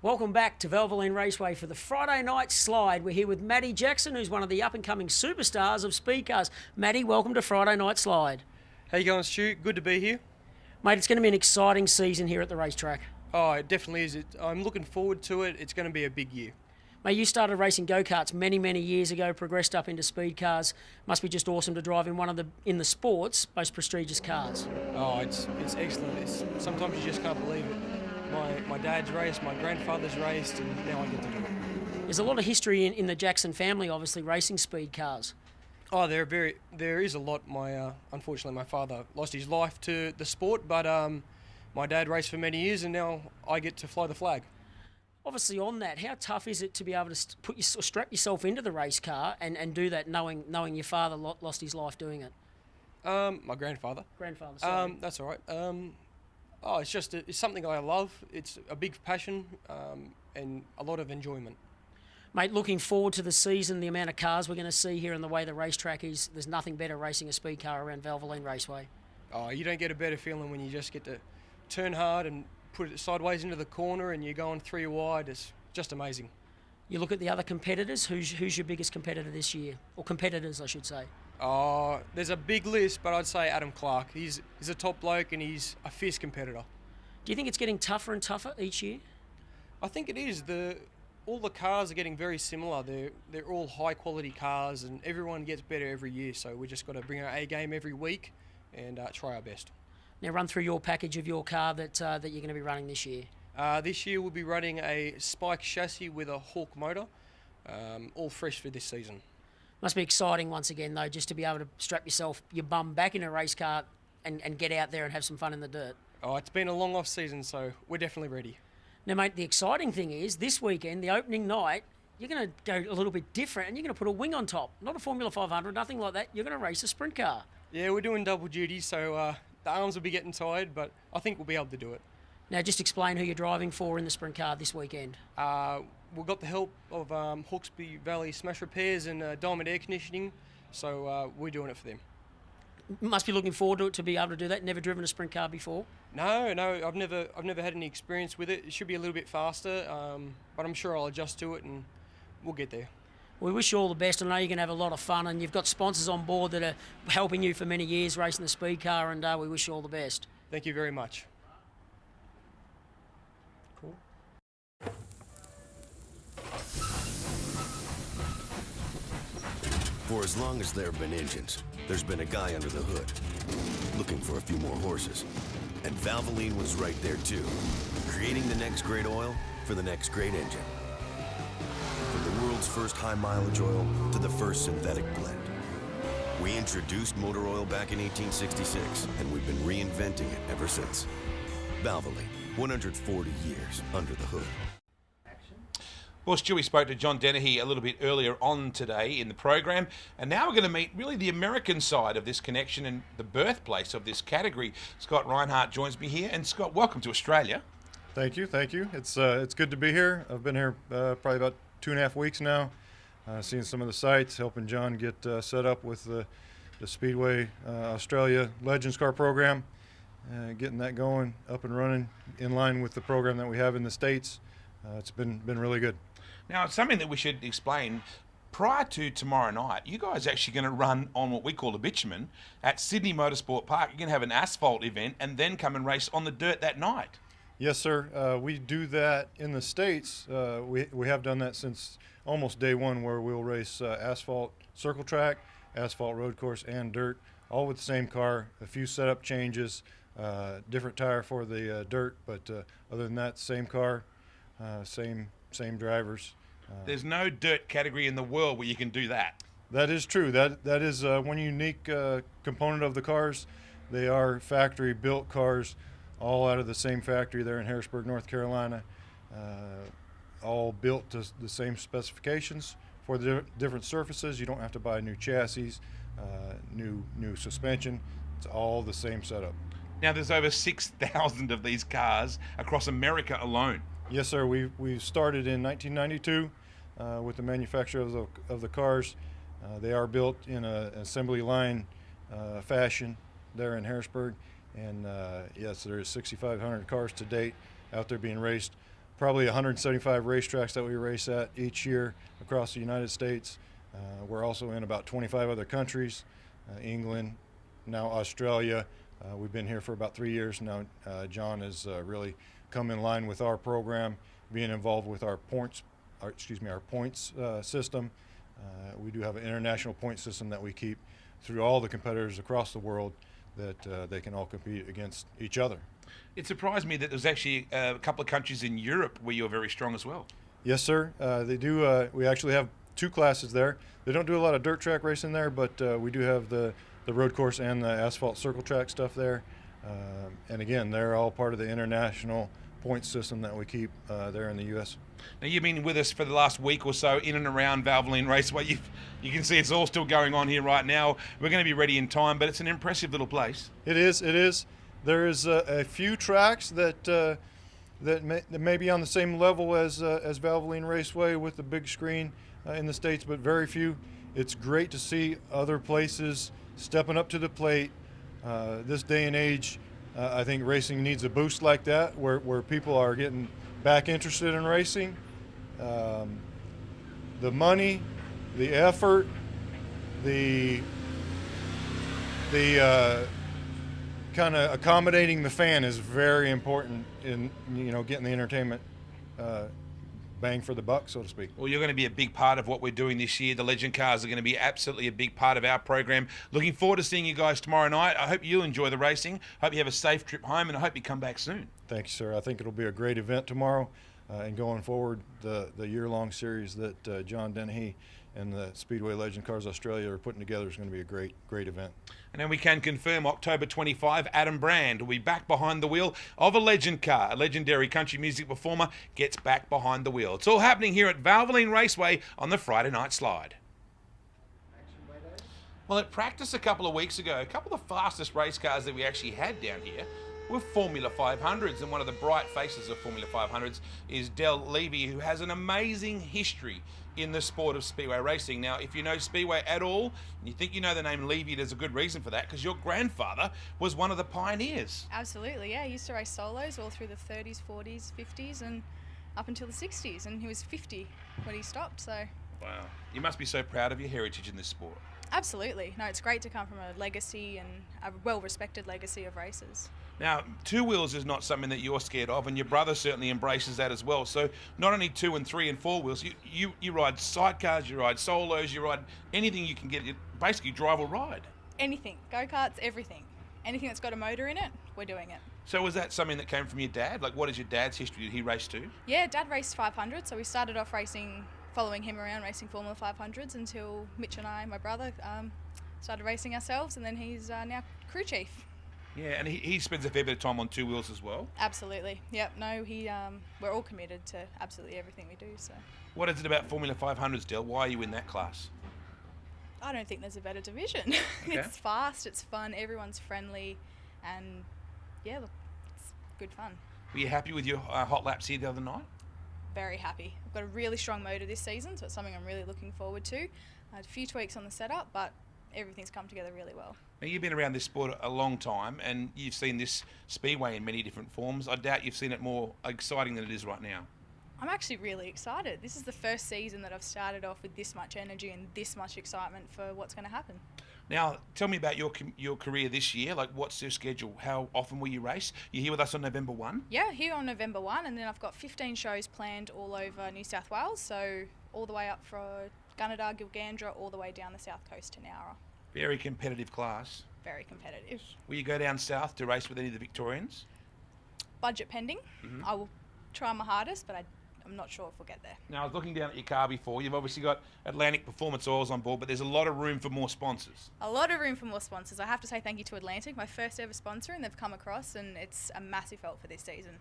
Welcome back to Valvoline Raceway for the Friday night slide. We're here with Maddie Jackson, who's one of the up-and-coming superstars of speed cars. Maddie, welcome to Friday night slide. How you going, Stu? Good to be here. Mate, it's going to be an exciting season here at the racetrack. Oh, it definitely is. I'm looking forward to it. It's going to be a big year. Mate, you started racing go-karts many years ago, progressed up into speed cars. Must be just awesome to drive in one of the sport's most prestigious cars. Oh, it's excellent. Sometimes you just can't believe it. My dad's raced, my grandfather's raced, and now I get to do it. There's a lot of history in the Jackson family, obviously, racing speed cars. Oh, there is a lot. Unfortunately, my father lost his life to the sport, but my dad raced for many years, and now I get to fly the flag. Obviously, on that, how tough is it to be able to strap yourself into the race car and do that, knowing your father lost his life doing it? My grandfather. Grandfather, sorry. That's all right. It's something I love. It's a big passion and a lot of enjoyment. Mate, looking forward to the season, the amount of cars we're going to see here and the way the racetrack is. There's nothing better racing a speed car around Valvoline Raceway. Oh, you don't get a better feeling when you just get to turn hard and put it sideways into the corner and you're going 3 wide. It's just amazing. You look at the other competitors. Who's your biggest competitor this year? Or competitors, I should say. Oh, there's a big list, but I'd say Adam Clark. He's a top bloke and he's a fierce competitor. Do you think it's getting tougher and tougher each year? I think it is. All the cars are getting very similar. They're all high quality cars and everyone gets better every year. So we just got to bring our A game every week and try our best. Now run through your package of your car that you're going to be running this year. This year we'll be running a Spike chassis with a Hawk motor, all fresh for this season. Must be exciting once again though, just to be able to strap your bum back in a race car and get out there and have some fun in the dirt. Oh, it's been a long off season, so we're definitely ready. Now mate, the exciting thing is this weekend, the opening night, you're going to go a little bit different and you're going to put a wing on top. Not a Formula 500, nothing like that. You're going to race a sprint car. Yeah, we're doing double duty, so the arms will be getting tired, but I think we'll be able to do it. Now just explain who you're driving for in the sprint car this weekend. We've got the help of Hawkesbury Valley Smash Repairs and Diamond Air Conditioning, so we're doing it for them. Must be looking forward to it to be able to do that. Never driven a sprint car before? No, I've never had any experience with it. It should be a little bit faster, but I'm sure I'll adjust to it and we'll get there. We wish you all the best. I know you're going to have a lot of fun and you've got sponsors on board that are helping you for many years racing the speed car, and we wish you all the best. Thank you very much. Cool. For as long as there have been engines, there's been a guy under the hood, looking for a few more horses. And Valvoline was right there too, creating the next great oil for the next great engine. From the world's first high-mileage oil to the first synthetic blend. We introduced motor oil back in 1866, and we've been reinventing it ever since. Valvoline, 140 years under the hood. Well, Stewie spoke to John Dennehy a little bit earlier on today in the program, and now we're going to meet really the American side of this connection and the birthplace of this category. Scott Reinhardt joins me here, and Scott, welcome to Australia. Thank you. It's good to be here. I've been here probably about 2.5 weeks now, seeing some of the sites, helping John get set up with the Speedway Australia Legends Car program, getting that going, up and running, in line with the program that we have in the States. It's been really good. Now, it's something that we should explain. Prior to tomorrow night, you guys are actually going to run on what we call a bitumen at Sydney Motorsport Park. You're going to have an asphalt event and then come and race on the dirt that night. Yes, sir. We do that in the States. We have done that since almost day one, where we'll race asphalt circle track, asphalt road course, and dirt, all with the same car. A few setup changes, different tire for the dirt, but other than that, same car, same drivers. There's no dirt category in the world where you can do that. That is true. That is one unique component of the cars. They are factory-built cars, all out of the same factory there in Harrisburg, North Carolina, all built to the same specifications for the different surfaces. You don't have to buy new chassis, new suspension. It's all the same setup. Now, there's over 6,000 of these cars across America alone. Yes, sir. We started in 1992 with the manufacture of the cars. They are built in an assembly line fashion there in Harrisburg. And yes, there's 6,500 cars to date out there being raced probably 175 racetracks that we race at each year across the United States. We're also in about 25 other countries, England, now Australia. We've been here for about 3 years now. John has really come in line with our program, being involved with our points system. We do have an international point system that we keep through all the competitors across the world, that they can all compete against each other. It surprised me that there's actually a couple of countries in Europe where you're very strong as well. Yes, sir. They do. We actually have 2 classes there. They don't do a lot of dirt track racing there, but we do have the road course and the asphalt circle track stuff there. And again, they're all part of the international point system that we keep there in the U.S. Now, you've been with us for the last week or so in and around Valvoline Raceway. You can see it's all still going on here right now. We're going to be ready in time, but it's an impressive little place. It is. There is a few tracks that may be on the same level as Valvoline Raceway with the big screen in the States, but very few. It's great to see other places stepping up to the plate. This day and age, I think racing needs a boost like that, where people are getting back interested in racing. The money, the effort, the kind of accommodating the fan is very important in getting the entertainment bang for the buck, so to speak. Well, you're going to be a big part of what we're doing this year. The Legend Cars are going to be absolutely a big part of our program. Looking forward to seeing you guys tomorrow night. I hope you enjoy the racing. Hope you have a safe trip home, and I hope you come back soon. Thank you, sir. I think it'll be a great event tomorrow, and going forward, the year-long series that John Dennehy and the Speedway Legend Cars Australia are putting together is going to be a great event. And then we can confirm October 25, Adam Brand will be back behind the wheel of a legend car. A legendary country music performer gets back behind the wheel. It's all happening here at Valvoline Raceway on the Friday Night Slide. Well, at practice a couple of weeks ago, a couple of the fastest race cars that we actually had down here were Formula 500s, and one of the bright faces of Formula 500s is Dell Levy, who has an amazing history in the sport of Speedway racing. Now, if you know Speedway at all, and you think you know the name Levy, there's a good reason for that, because your grandfather was one of the pioneers. Absolutely, yeah. He used to race solos all through the 30s, 40s, 50s, and up until the 60s, and he was 50 when he stopped, so... Wow. You must be so proud of your heritage in this sport. Absolutely. No, it's great to come from a legacy and a well-respected legacy of races. Now, 2 wheels is not something that you're scared of, and your brother certainly embraces that as well. So not only 2 and 3 and 4 wheels, you ride sidecars, you ride solos, you ride anything you can get, basically drive or ride. Anything. Go-karts, everything. Anything that's got a motor in it, we're doing it. So was that something that came from your dad? Like, what is your dad's history? Did he race too? Yeah, Dad raced 500, so we started off racing, following him around racing Formula 500s until Mitch and I, my brother, started racing ourselves, and then he's now crew chief. Yeah, and he spends a fair bit of time on 2 wheels as well. Absolutely. Yep. No, we're all committed to absolutely everything we do. So. What is it about Formula 500s, Dell? Why are you in that class? I don't think there's a better division. Okay. It's fast, it's fun, everyone's friendly, and yeah, look, it's good fun. Were you happy with your hot laps here the other night? Very happy. I've got a really strong motor this season, so it's something I'm really looking forward to. I had a few tweaks on the setup, but everything's come together really well. Now, you've been around this sport a long time, and you've seen this Speedway in many different forms. I doubt you've seen it more exciting than it is right now. I'm actually really excited. This is the first season that I've started off with this much energy and this much excitement for what's going to happen. Now, tell me about your career this year. Like, what's your schedule? How often will you race? You're here with us on November 1? Yeah, here on November 1, and then I've got 15 shows planned all over New South Wales, so all the way up from Gunnedah, Gilgandra, all the way down the south coast to Nowra. Very competitive class. Very competitive. Will you go down south to race with any of the Victorians? Budget pending. Mm-hmm. I will try my hardest, but I'm not sure if we'll get there. Now, I was looking down at your car before. You've obviously got Atlantic Performance Oils on board, but there's a lot of room for more sponsors. A lot of room for more sponsors. I have to say thank you to Atlantic, my first ever sponsor, and they've come across, and it's a massive help for this season.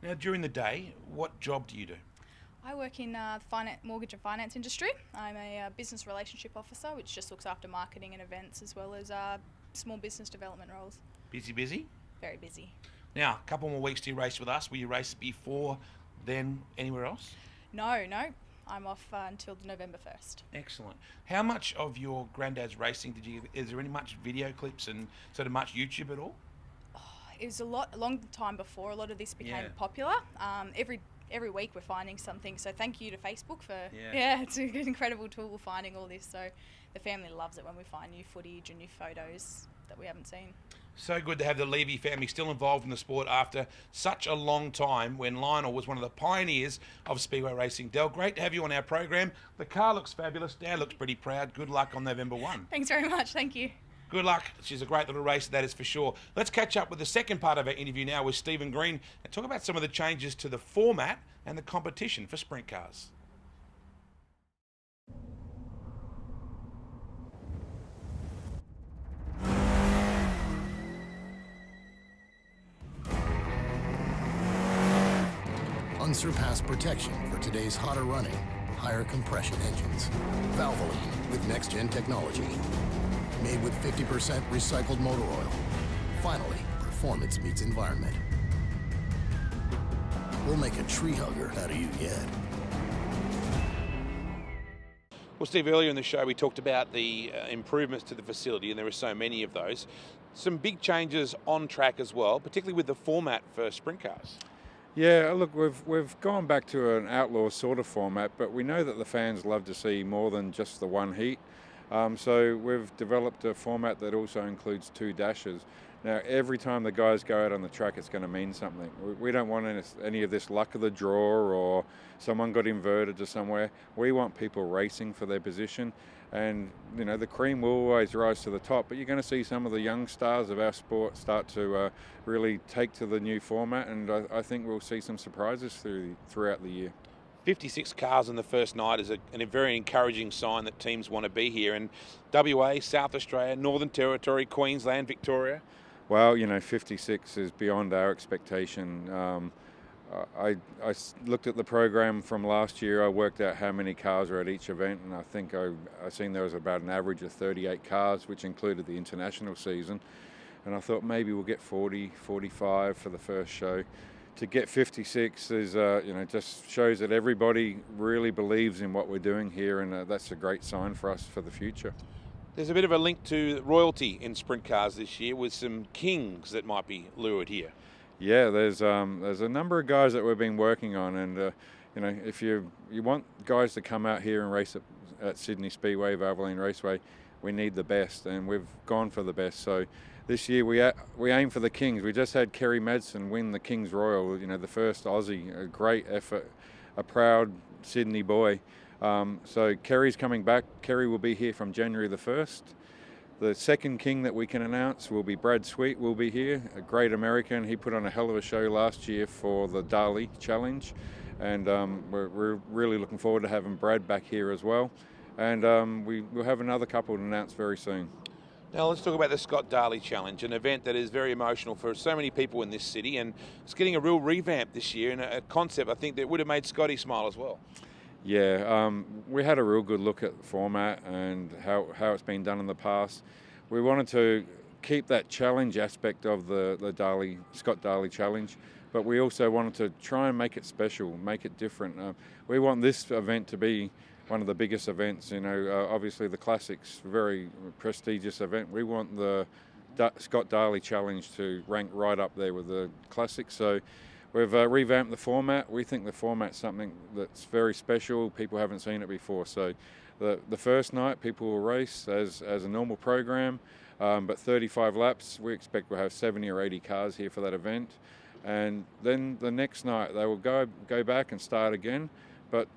Now, during the day, what job do you do? I work in the mortgage and finance industry. I'm a business relationship officer, which just looks after marketing and events, as well as small business development roles. Busy? Very busy. Now, a couple more weeks to race with us. Will you race before then anywhere else? No. I'm off until November 1st. Excellent. How much of your granddad's racing is there any much video clips and sort of much YouTube at all? It was a long time before a lot of this became popular. every week we're finding something. So thank you to Facebook for, Yeah. it's an incredible tool finding all this. So the family loves it when we find new footage and new photos that we haven't seen. So good to have the Levy family still involved in the sport after such a long time, when Lionel was one of the pioneers of Speedway racing. Dell, great to have you on our program. The car looks fabulous. Dad looks pretty proud. Good luck on November 1. Thanks very much. Thank you. Good luck. She's a great little racer, that is for sure. Let's catch up with the second part of our interview now with Stephen Green and talk about some of the changes to the format and the competition for sprint cars. Unsurpassed protection for today's hotter running, higher compression engines. Valvoline with next-gen technology. Made with 50% recycled motor oil. Finally, performance meets environment. We'll make a tree hugger out of you yet. Well, Steve, earlier in the show we talked about the improvements to the facility, and there are so many of those. Some big changes on track as well, particularly with the format for sprint cars. Yeah, look, we've gone back to an outlaw sort of format, but we know that the fans love to see more than just the one heat. So we've developed a format that also includes 2 dashes. Now, every time the guys go out on the track, it's going to mean something. We don't want any of this luck of the draw or someone got inverted to somewhere. We want people racing for their position. And, you know, the cream will always rise to the top, but you're going to see some of the young stars of our sport start to really take to the new format, and I think we'll see some surprises throughout the year. 56 cars on the first night is a very encouraging sign that teams want to be here. And WA, South Australia, Northern Territory, Queensland, Victoria. Well, you know, 56 is beyond our expectation. I looked at the program from last year. I worked out how many cars were at each event, and I think I seen there was about an average of 38 cars, which included the international season. And I thought maybe we'll get 40, 45 for the first show. To get 56 is, just shows that everybody really believes in what we're doing here, and that's a great sign for us for the future. There's a bit of a link to royalty in sprint cars this year with some kings that might be lured here. Yeah, there's a number of guys that we've been working on, and if you want guys to come out here and race at Sydney Speedway, Valvoline Raceway, we need the best, and we've gone for the best. So this year we aim for the kings. We just had Kerry Madsen win the Kings Royal, the first Aussie. A great effort, a proud Sydney boy. So Kerry's coming back. Kerry will be here from January the 1st. The second king that we can announce will be Brad Sweet will be here, a great American. He put on a hell of a show last year for the Dali Challenge, and we're really looking forward to having Brad back here as well. And we'll have another couple to announce very soon. Now let's talk about the Scott Darley Challenge, an event that is very emotional for so many people in this city, and it's getting a real revamp this year, and a concept I think that would have made Scotty smile as well. Yeah, we had a real good look at the format and how it's been done in the past. We wanted to keep that challenge aspect of the Scott Darley Challenge, but we also wanted to try and make it special, make it different. We want this event to be one of the biggest events. Obviously the Classic's a very prestigious event. We want the Scott Darley Challenge to rank right up there with the Classic. So we've revamped the format. We think the format's something that's very special. People haven't seen it before. So the first night, people will race as a normal program, but 35 laps. We expect we'll have 70 or 80 cars here for that event. And then the next night, they will go back and start again. But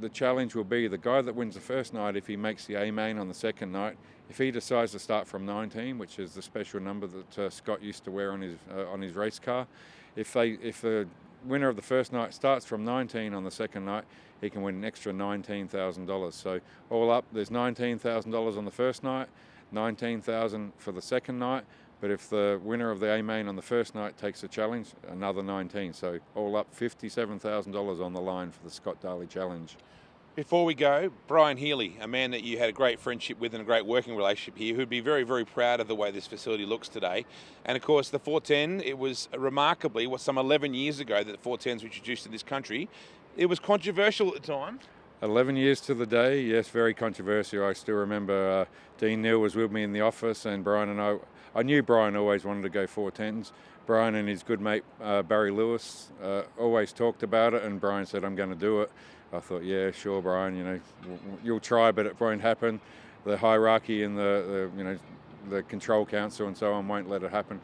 the challenge will be the guy that wins the first night, if he makes the A main on the second night, if he decides to start from 19, which is the special number that Scott used to wear on his race car, if the winner of the first night starts from 19 on the second night, he can win an extra $19,000. So all up, there's $19,000 on the first night, $19,000 for the second night. But if the winner of the A main on the first night takes the challenge, another 19. So all up, $57,000 on the line for the Scott Darley Challenge. Before we go, Brian Healy, a man that you had a great friendship with and a great working relationship here, who'd be very, very proud of the way this facility looks today. And of course, the 410, it was remarkably, some 11 years ago that the 410s were introduced to this country. It was controversial at the time. 11 years to the day, yes, very controversial. I still remember Dean Neal was with me in the office, and Brian and I I knew Brian always wanted to go 410s. Brian and his good mate Barry Lewis always talked about it, and Brian said, I'm going to do it. I thought, yeah, sure, Brian, you know, you'll try, but it won't happen. The hierarchy and the control council and so on won't let it happen.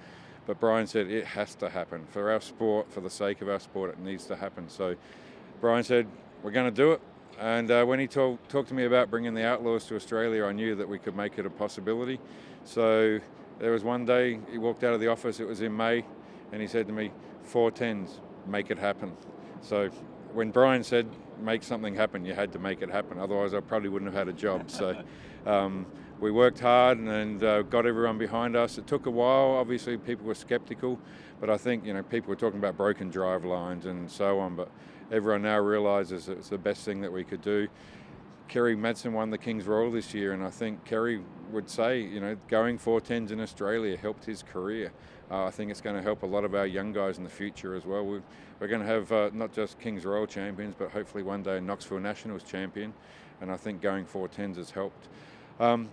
But Brian said it has to happen. For our sport, for the sake of our sport, it needs to happen. So Brian said, we're going to do it. And when he talked to me about bringing the Outlaws to Australia, I knew that we could make it a possibility. So there was one day he walked out of the office, it was in May, and he said to me, 410s, make it happen. So when Brian said, make something happen, you had to make it happen. Otherwise, I probably wouldn't have had a job. So we worked hard and got everyone behind us. It took a while. Obviously, people were skeptical, but I think, you know, people were talking about broken drive lines and so on, but everyone now realises it's the best thing that we could do. Kerry Madsen won the King's Royal this year, and I think Kerry would say, you know, going 410s in Australia helped his career. I think it's going to help a lot of our young guys in the future as well. We're going to have not just King's Royal champions, but hopefully one day a Knoxville Nationals champion, and I think going 410s has helped.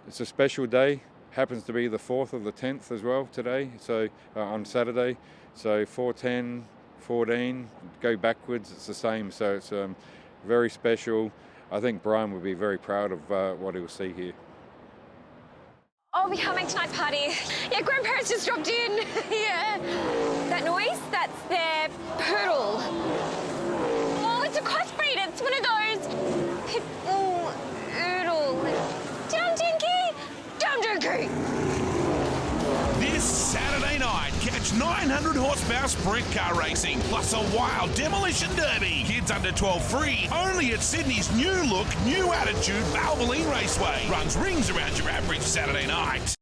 It's a special day, happens to be the 4th of the 10th as well today, so on Saturday. So 410, 14, go backwards, it's the same, so it's very special. I think Brian would be very proud of what he'll see here. I'll be coming tonight, party. Yeah, grandparents just dropped in. Yeah. That noise, that's their poodle. Oh, it's a crossbreed. It's one of those pit bull oodle. Down, Dinky! Down, Dinky! This Saturday night, catch 900 horsepower sprint car racing, plus a wild demolition derby. Kids under 12 free, only at Sydney's new look, new attitude Valvoline Raceway. Runs rings around your average Saturday night.